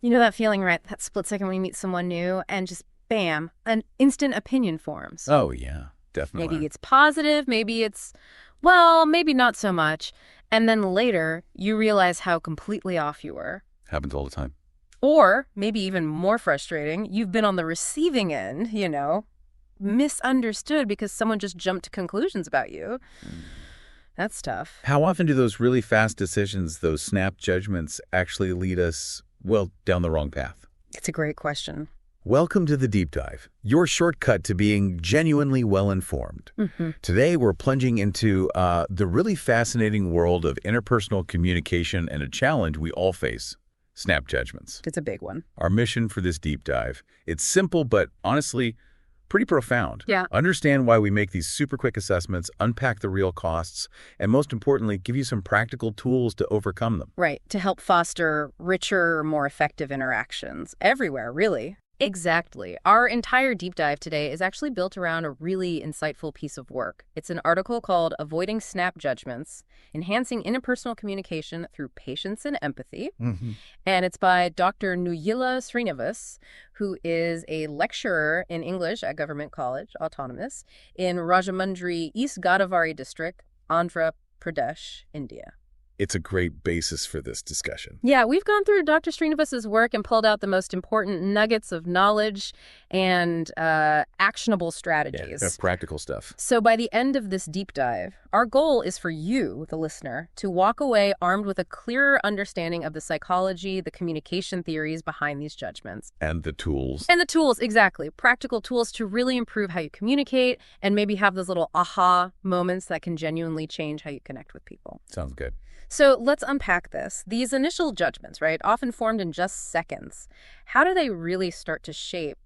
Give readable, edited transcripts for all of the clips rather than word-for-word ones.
You know that feeling, right? That split second when you meet someone new and just bam, an instant opinion forms. Oh, yeah, Maybe definitely. it's positive, maybe it's, well, maybe not so much. And then later, you realize how completely off you were. Happens all the time. Or maybe even more frustrating, you've been on the receiving end, misunderstood because someone just jumped to conclusions about you. That's tough. How often do those really fast decisions, those snap judgments, actually lead us, well, down the wrong path? It's a great question. Welcome to the Deep Dive, your shortcut to being genuinely well-informed. Today, we're plunging into the really fascinating world of interpersonal communication and a challenge we all face: snap judgments. It's a big one. Our mission for this deep dive, it's simple, but honestly, pretty profound. Yeah. Understand why we make these super quick assessments, unpack the real costs, and most importantly, give you some practical tools to overcome them. Right, to help foster richer, more effective interactions everywhere, really. Exactly. Our entire deep dive today is actually built around a really insightful piece of work. It's an article called Avoiding Snap Judgments, Enhancing Interpersonal Communication Through Patience and Empathy. And it's by Dr. Noojilla Srinivas, who is a lecturer in English at Government College, Autonomous, in Rajahmundry, East Godavari District, Andhra Pradesh, India. It's a great basis for this discussion. Yeah, we've gone through Dr. Srinivas's work and pulled out the most important nuggets of knowledge and actionable strategies. Yeah, practical stuff. So by the end of this deep dive, our goal is for you, the listener, to walk away armed with a clearer understanding of the psychology, the communication theories behind these judgments. And the tools. And the tools, exactly. Practical tools to really improve how you communicate and maybe have those little aha moments that can genuinely change how you connect with people. Sounds good. So let's unpack this. These initial judgments, right, often formed in just seconds. How do they really start to shape,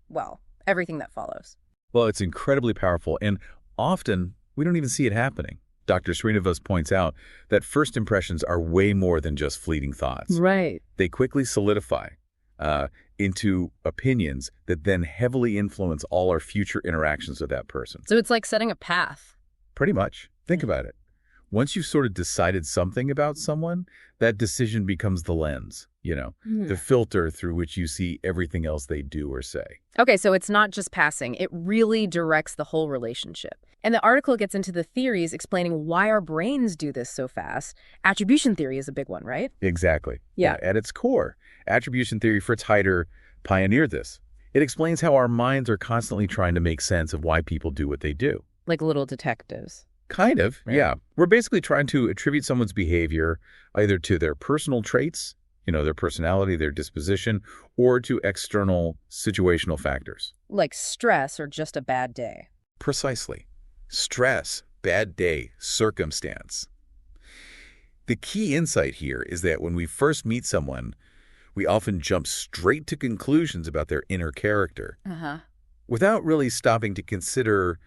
well, everything that follows? Well, it's incredibly powerful, and often we don't even see it happening. Dr. Srinivas points out that first impressions are way more than just fleeting thoughts. Right. They quickly solidify into opinions that then heavily influence all our future interactions with that person. So it's like setting a path. Pretty much. Think about it. Once you've sort of decided something about someone, that decision becomes the lens, the filter through which you see everything else they do or say. Okay, so it's not just passing. It really directs the whole relationship. And the article gets into the theories explaining why our brains do this so fast. Attribution theory is a big one, right? Exactly. Yeah. At its core, attribution theory, Fritz Heider pioneered this. It explains how our minds are constantly trying to make sense of why people do what they do. Like little detectives. Kind of, Right. yeah. We're basically trying to attribute someone's behavior either to their personal traits, their personality, their disposition, or to external situational factors. Like stress or just a bad day. Precisely. Stress, bad day, circumstance. The key insight here is that when we first meet someone, we often jump straight to conclusions about their inner character without really stopping to consider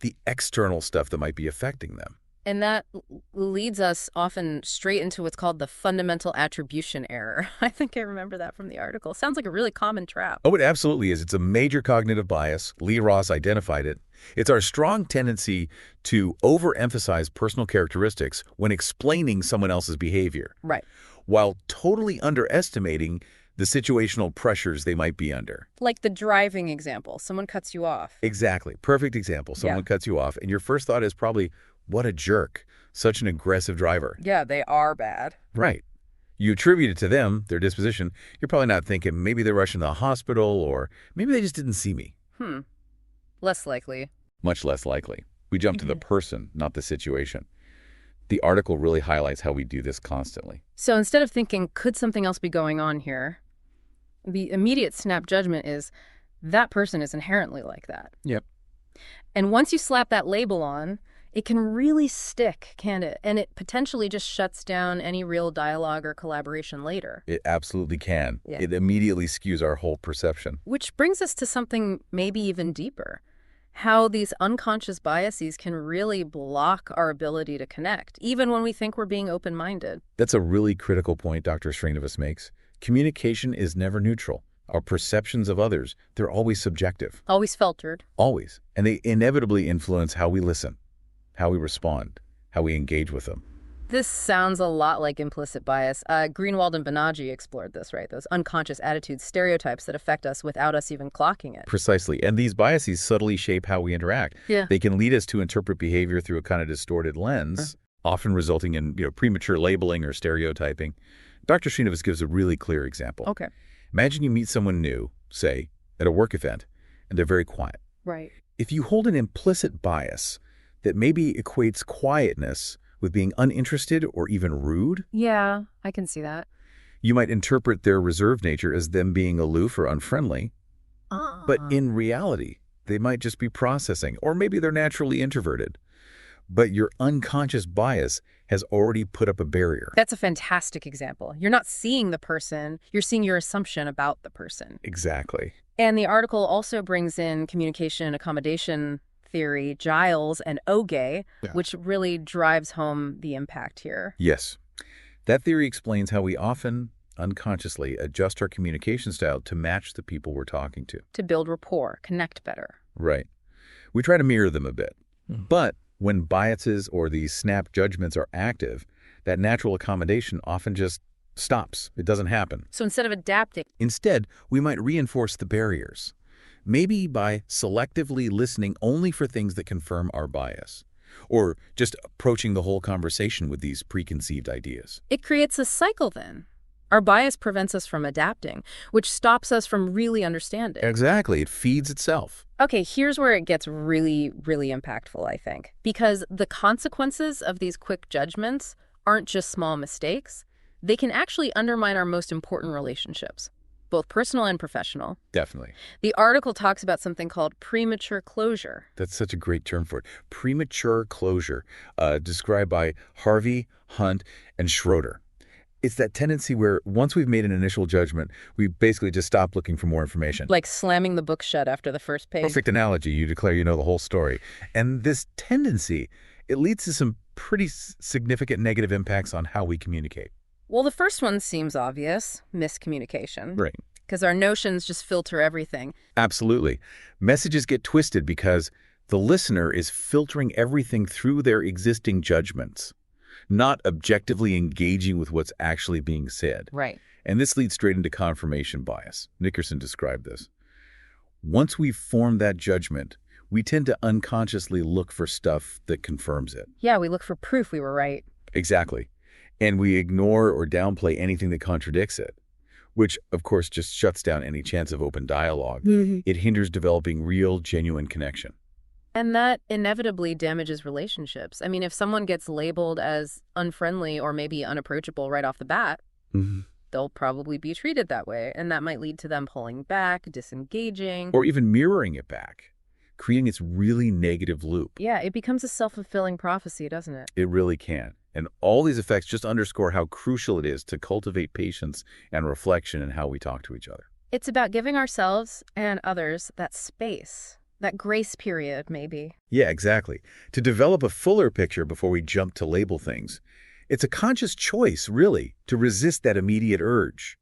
the external stuff that might be affecting them. And that leads us often straight into what's called the fundamental attribution error. I think I remember that from the article. Sounds like a really common trap. Oh, it absolutely is. It's a major cognitive bias. Lee Ross identified it. It's our strong tendency to overemphasize personal characteristics when explaining someone else's behavior, Right. while totally underestimating the situational pressures they might be under. Like the driving example. Someone cuts you off. Exactly. Perfect example. Someone cuts you off, and your first thought is probably, what a jerk. Such an aggressive driver. Yeah, they are bad. Right. You attribute it to them, their disposition. You're probably not thinking, maybe they're rushing to the hospital, or maybe they just didn't see me. Less likely. Much less likely. We jump to the person, not the situation. The article really highlights how we do this constantly. So instead of thinking, could something else be going on here? The immediate snap judgment is, that person is inherently like that. Yep. And once you slap that label on, it can really stick, can't it? And it potentially just shuts down any real dialogue or collaboration later. It absolutely can. Yeah. It immediately skews our whole perception. Which brings us to something maybe even deeper. How these unconscious biases can really block our ability to connect, even when we think we're being open-minded. That's a really critical point Dr. Srinivas makes. Communication is never neutral. Our perceptions of others, they're always subjective. Always filtered. Always. And they inevitably influence how we listen, how we respond, how we engage with them. This sounds a lot like implicit bias. Greenwald and Banaji explored this, right? Those unconscious attitudes, stereotypes that affect us without us even clocking it. Precisely. And these biases subtly shape how we interact. Yeah. They can lead us to interpret behavior through a kind of distorted lens, often resulting in premature labeling or stereotyping. Dr. Srinivas gives a really clear example. Okay. Imagine you meet someone new, say, at a work event, and they're very quiet. Right. If you hold an implicit bias that maybe equates quietness with being uninterested or even rude, Yeah, I can see that. you might interpret their reserved nature as them being aloof or unfriendly. But in reality, they might just be processing, or maybe they're naturally introverted. But your unconscious bias has already put up a barrier. That's a fantastic example. You're not seeing the person, you're seeing your assumption about the person. Exactly. And the article also brings in communication and accommodation theory, Giles and Oge, which really drives home the impact here. Yes. That theory explains how we often, unconsciously, adjust our communication style to match the people we're talking to. To build rapport, connect better. Right. We try to mirror them a bit. But when biases or these snap judgments are active, that natural accommodation often just stops. It doesn't happen. So instead of adapting, Instead, we might reinforce the barriers. Maybe by selectively listening only for things that confirm our bias, or just approaching the whole conversation with these preconceived ideas. it creates a cycle then. Our bias prevents us from adapting, which stops us from really understanding. Exactly. It feeds itself. Okay, here's where it gets really, really impactful, I think. Because the consequences of these quick judgments aren't just small mistakes. They can actually undermine our most important relationships, both personal and professional. Definitely. The article talks about something called premature closure. That's such a great term for it. Premature closure, described by Harvey, Hunt, and Schroeder. It's that tendency where once we've made an initial judgment, we basically just stop looking for more information. Like slamming the book shut after the first page. Perfect analogy. You declare you know the whole story. And this tendency, it leads to some pretty significant negative impacts on how we communicate. Well, the first one seems obvious, miscommunication. Right. Because our notions just filter everything. Absolutely. Messages get twisted because the listener is filtering everything through their existing judgments, not objectively engaging with what's actually being said. Right. And this leads straight into confirmation bias. Nickerson described this. Once we've formed that judgment, we tend to unconsciously look for stuff that confirms it. Yeah, we look for proof we were right. Exactly. And we ignore or downplay anything that contradicts it, which, of course, just shuts down any chance of open dialogue. It hinders developing real, genuine connection. And that inevitably damages relationships. I mean, if someone gets labeled as unfriendly or maybe unapproachable right off the bat, they'll probably be treated that way. And that might lead to them pulling back, disengaging. Or even mirroring it back, creating this really negative loop. Yeah, it becomes a self-fulfilling prophecy, doesn't it? It really can. And all these effects just underscore how crucial it is to cultivate patience and reflection in how we talk to each other. It's about giving ourselves and others that space, that grace period, maybe. Yeah, exactly. To develop a fuller picture before we jump to label things. It's a conscious choice, really, to resist that immediate urge.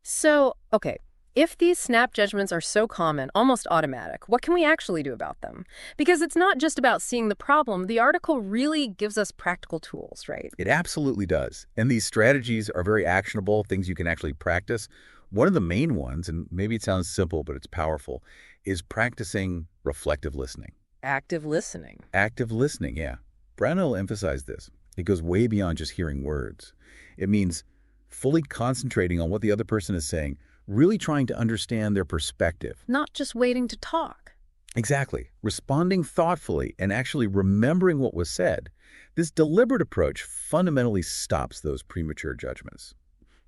So, okay, if these snap judgments are so common, almost automatic, what can we actually do about them? Because it's not just about seeing the problem. The article really gives us practical tools, right? It absolutely does. And these strategies are very actionable, things you can actually practice. One of the main ones, and maybe it sounds simple, but it's powerful, is practicing reflective listening. Active listening. Active listening, yeah. Brownell emphasized this. It goes way beyond just hearing words. It means fully concentrating on what the other person is saying, really trying to understand their perspective. Not just waiting to talk. Exactly. Responding thoughtfully and actually remembering what was said. This deliberate approach fundamentally stops those premature judgments.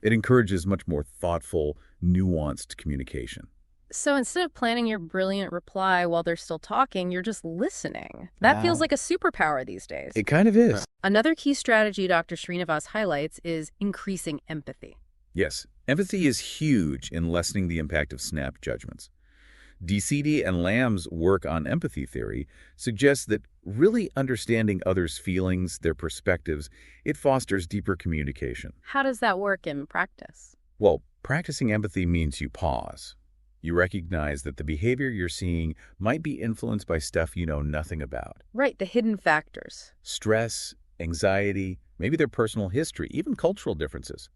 It encourages much more thoughtful, nuanced communication. So instead of planning your brilliant reply while they're still talking, you're just listening. That feels like a superpower these days. It kind of is. Another key strategy Dr. Srinivas highlights is increasing empathy. Yes, empathy is huge in lessening the impact of snap judgments. DCD and Lamb's work on empathy theory suggests that really understanding others' feelings, their perspectives, it fosters deeper communication. How does that work in practice? Well, practicing empathy means you pause. You recognize that the behavior you're seeing might be influenced by stuff you know nothing about. Right, the hidden factors. Stress, anxiety, maybe their personal history, even cultural differences.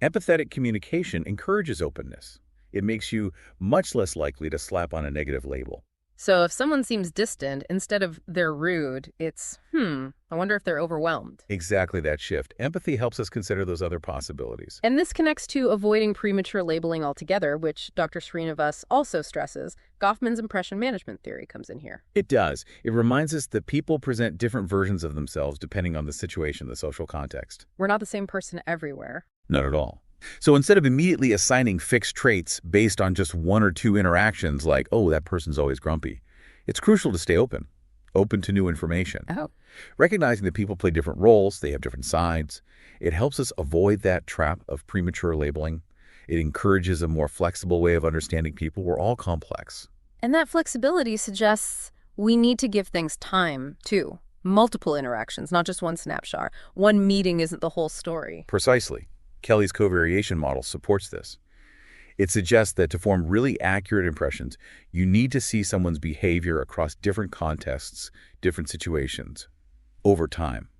Empathetic communication encourages openness. It makes you much less likely to slap on a negative label. So if someone seems distant, instead of they're rude, it's, I wonder if they're overwhelmed. Exactly that shift. Empathy helps us consider those other possibilities. And this connects to avoiding premature labeling altogether, which Dr. Srinivas also stresses. Goffman's impression management theory comes in here. It does. It reminds us that people present different versions of themselves depending on the situation, the social context. We're not the same person everywhere. Not at all. So instead of immediately assigning fixed traits based on just one or two interactions like, oh, that person's always grumpy, it's crucial to stay open to new information. Oh. Recognizing that people play different roles, they have different sides, it helps us avoid that trap of premature labeling. It encourages a more flexible way of understanding people. We're all complex. And that flexibility suggests we need to give things time, too. Multiple interactions, not just one snapshot. One meeting isn't the whole story. Precisely. Kelly's covariation model supports this. It suggests that to form really accurate impressions, you need to see someone's behavior across different contexts, different situations, over time.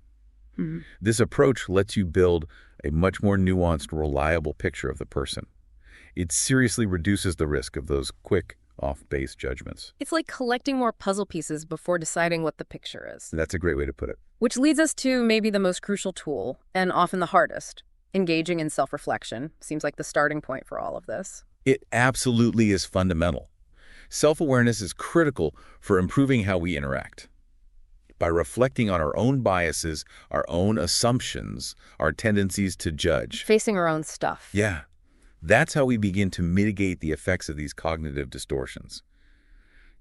This approach lets you build a much more nuanced, reliable picture of the person. It seriously reduces the risk of those quick, off-base judgments. It's like collecting more puzzle pieces before deciding what the picture is. That's a great way to put it. Which leads us to maybe the most crucial tool, and often the hardest. Engaging in self-reflection seems like the starting point for all of this. It absolutely is fundamental. Self-awareness is critical for improving how we interact. By reflecting on our own biases, our own assumptions, our tendencies to judge. Facing our own stuff. Yeah. That's how we begin to mitigate the effects of these cognitive distortions.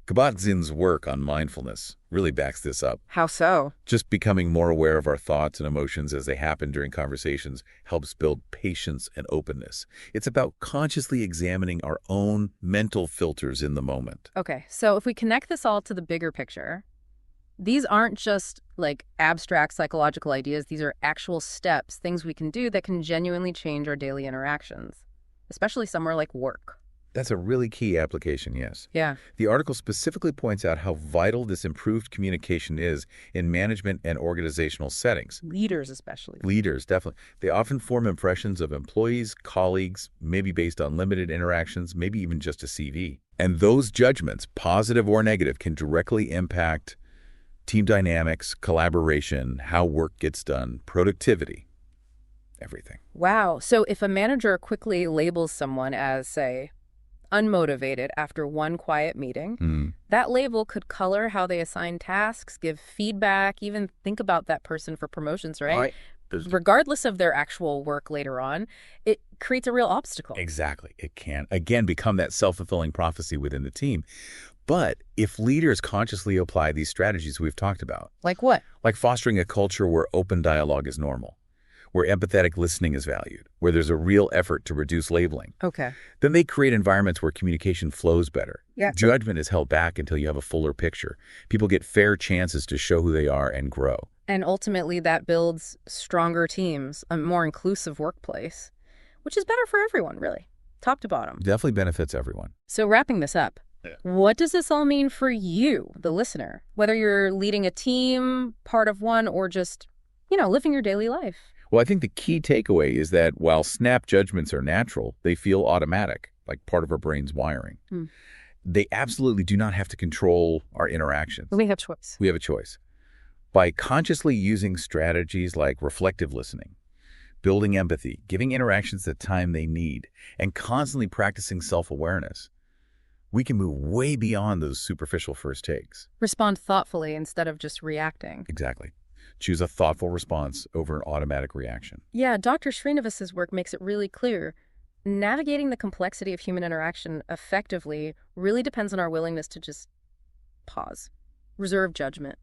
Kabat-Zinn's work on mindfulness really backs this up. How so? Just becoming more aware of our thoughts and emotions as they happen during conversations helps build patience and openness. It's about consciously examining our own mental filters in the moment. Okay, so if we connect this all to the bigger picture, these aren't just like abstract psychological ideas. These are actual steps, things we can do that can genuinely change our daily interactions, especially somewhere like work. That's a really key application, yes. Yeah. The article specifically points out how vital this improved communication is in management and organizational settings. Leaders especially. Leaders, definitely. They often form impressions of employees, colleagues, maybe based on limited interactions, maybe even just a CV. And those judgments, positive or negative, can directly impact team dynamics, collaboration, how work gets done, productivity, everything. Wow. So if a manager quickly labels someone as, say, unmotivated after one quiet meeting, that label could color how they assign tasks, give feedback, even think about that person for promotions, right? Regardless of their actual work later on, it creates a real obstacle. Exactly. It can, again, become that self-fulfilling prophecy within the team. But if leaders consciously apply these strategies we've talked about. Like what? Like fostering a culture where open dialogue is normal, where empathetic listening is valued, where there's a real effort to reduce labeling. Okay. Then they create environments where communication flows better. Yeah. Judgment is held back until you have a fuller picture. People get fair chances to show who they are and grow. And ultimately that builds stronger teams, a more inclusive workplace, which is better for everyone, really, top to bottom. Definitely benefits everyone. So wrapping this up, what does this all mean for you, the listener? Whether you're leading a team, part of one, or just, living your daily life. Well, I think the key takeaway is that while snap judgments are natural, they feel automatic, like part of our brain's wiring. They absolutely do not have to control our interactions. We have choice. We have a choice. By consciously using strategies like reflective listening, building empathy, giving interactions the time they need, and constantly practicing self-awareness, we can move way beyond those superficial first takes. Respond thoughtfully instead of just reacting. Exactly. Choose a thoughtful response over an automatic reaction. Yeah, Dr. Srinivas' work makes it really clear. Navigating the complexity of human interaction effectively really depends on our willingness to just pause, reserve judgment,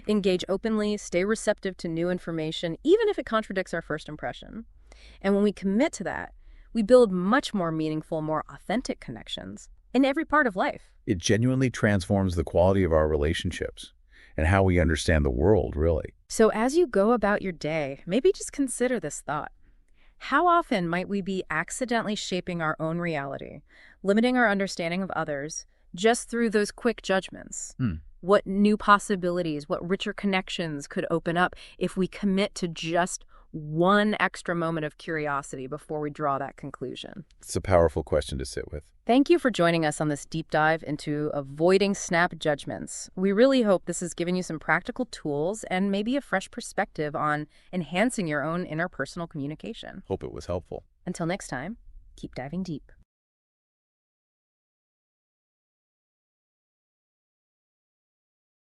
engage openly, stay receptive to new information, even if it contradicts our first impression. And when we commit to that, we build much more meaningful, more authentic connections in every part of life. It genuinely transforms the quality of our relationships and how we understand the world, really. So as you go about your day, maybe just consider this thought. How often might we be accidentally shaping our own reality, limiting our understanding of others, just through those quick judgments. Hmm. What new possibilities, what richer connections could open up if we commit to just one extra moment of curiosity before we draw that conclusion? It's a powerful question to sit with. Thank you for joining us on this deep dive into avoiding snap judgments. We really hope this has given you some practical tools and maybe a fresh perspective on enhancing your own interpersonal communication. Hope it was helpful. Until next time, keep diving deep.